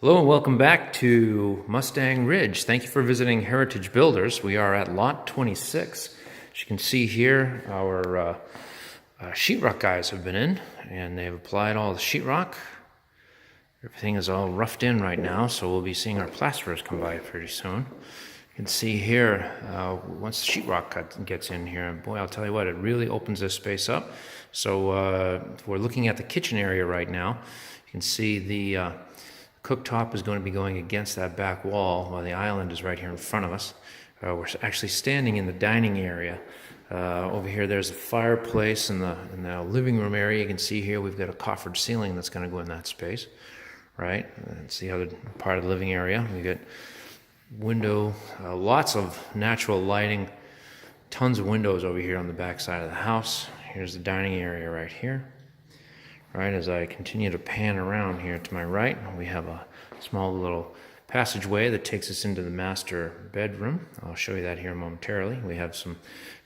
Hello and welcome back to Mustang Ridge. Thank you for visiting Heritage Builders. We are at lot 26. As you can see here, our sheetrock guys have been in and they've applied all the sheetrock. Everything is all roughed in right now, so we'll be seeing our plasterers come by pretty soon. You can see here, once the sheetrock gets in here, boy, I'll tell you what, it really opens this space up. So we're looking at the kitchen area right now. You can see the cooktop is going to be going against that back wall while the island is right here in front of us. We're actually standing in the dining area. Over here there's a fireplace in the living room area. You can see here we've got a coffered ceiling that's going to go in that space. Right? That's the other part of the living area. We've got window, lots of natural lighting, tons of windows over here on the back side of the house. Here's the dining area right here. Right, as I continue to pan around here to my right, we have a small little passageway that takes us into the master bedroom. I'll show you that here momentarily. We have some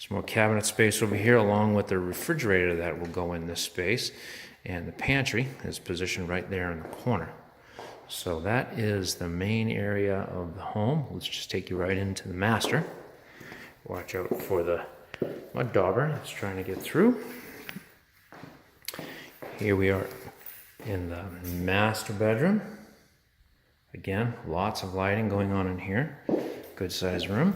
more cabinet space over here along with the refrigerator that will go in this space. And the pantry is positioned right there in the corner. So that is the main area of the home. Let's just take you right into the master. Watch out for the mud dauber that's trying to get through. Here we are in the master bedroom. Again, lots of lighting going on in here. Good sized room.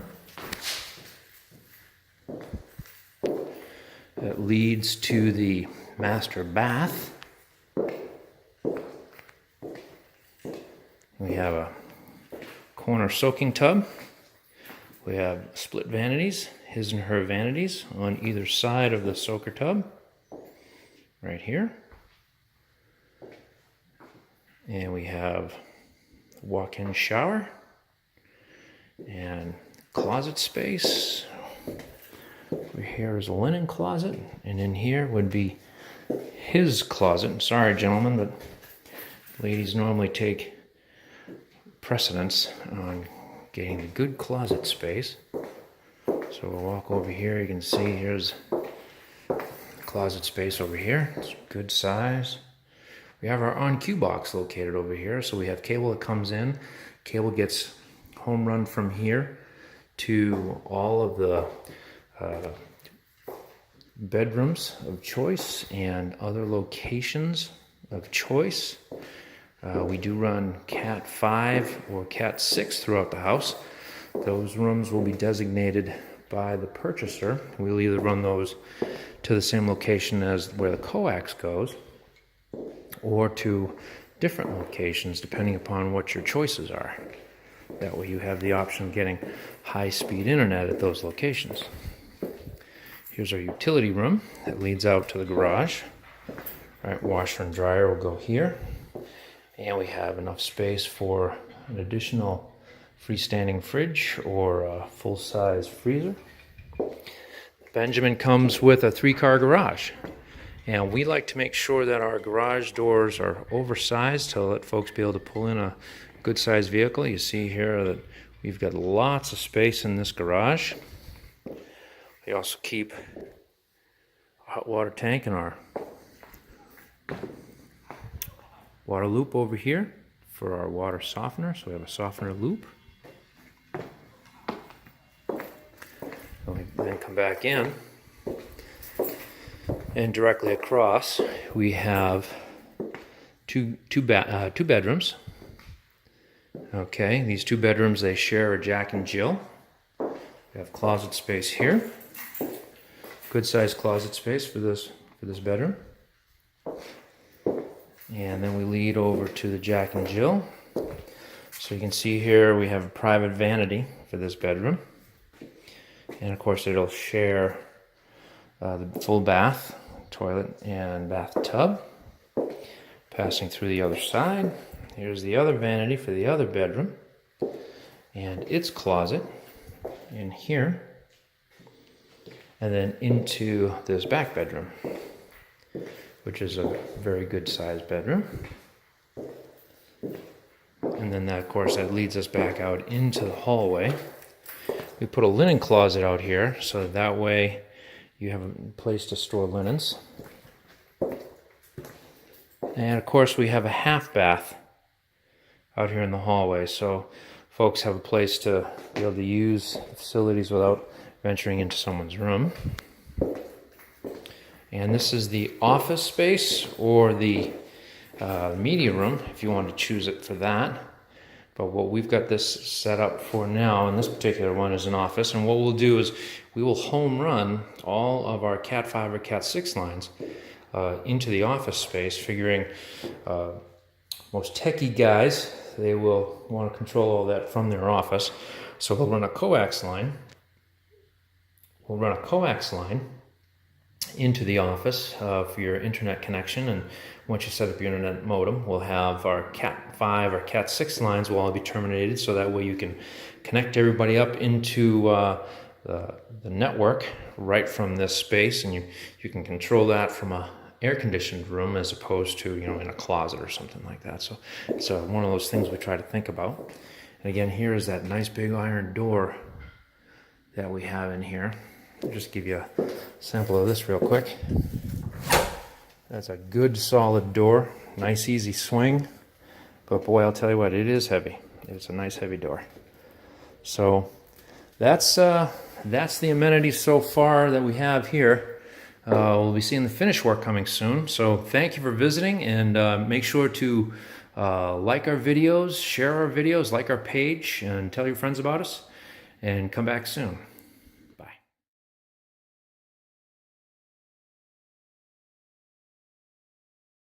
That leads to the master bath. We have a corner soaking tub. We have split vanities, his and her vanities, on either side of the soaker tub. Right here. And we have walk-in shower and closet space. Over here is a linen closet, and in here would be his closet. Sorry, gentlemen, but ladies normally take precedence on getting the good closet space. So we'll walk over here. You can see here's closet space over here. It's good size. We have our on-cue box located over here, so we have cable that comes in. Cable gets home run from here to all of the bedrooms of choice and other locations of choice. We do run Cat 5 or Cat 6 throughout the house. Those rooms will be designated by the purchaser. We'll either run those to the same location as where the coax goes, or to different locations depending upon what your choices are. That way you have the option of getting high-speed internet at those locations. Here's our utility room that leads out to the garage. All right, washer and dryer will go here. And we have enough space for an additional freestanding fridge or a full-size freezer. Benjamin comes with a 3-car garage. And we like to make sure that our garage doors are oversized to let folks be able to pull in a good-sized vehicle. You see here that we've got lots of space in this garage. We also keep a hot water tank in our water loop over here for our water softener. So we have a softener loop. And we then come back in. And directly across, we have two bedrooms. Okay, these 2 bedrooms, they share a Jack and Jill. We have closet space here. Good sized closet space for this bedroom. And then we lead over to the Jack and Jill. So you can see here we have a private vanity for this bedroom. And of course it'll share the full bath, toilet and bathtub. Passing through the other side, here's the other vanity for the other bedroom and its closet in here, and then into this back bedroom, which is a very good sized bedroom. And then that, of course, that leads us back out into the hallway. We put a linen closet out here so that way you have a place to store linens. And of course we have a half bath out here in the hallway, so folks have a place to be able to use the facilities without venturing into someone's room. And this is the office space, or the media room, if you want to choose it for that. But what we've got this set up for now, and this particular one is an office, and what we'll do is we will home run all of our Cat 5 or Cat 6 lines into the office space, figuring most techie guys, they will want to control all that from their office. So we'll run a coax line. We'll run a coax line into the office for your internet connection, and once you set up your internet modem, we'll have our Cat 5 or Cat 6 lines will all be terminated, so that way you can connect everybody up into the network right from this space, and you can control that from a air-conditioned room as opposed to, you know, in a closet or something like that. So it's one of those things we try to think about. And again, here is that nice big iron door that we have in here. I'll just give you a sample of this real quick. That's a good solid door, nice easy swing, but boy, I'll tell you what, it is heavy. It's a nice heavy door. So that's the amenities so far that we have here. We'll be seeing the finish work coming soon. So thank you for visiting, and make sure to like our videos, share our videos, like our page, and tell your friends about us, and come back soon.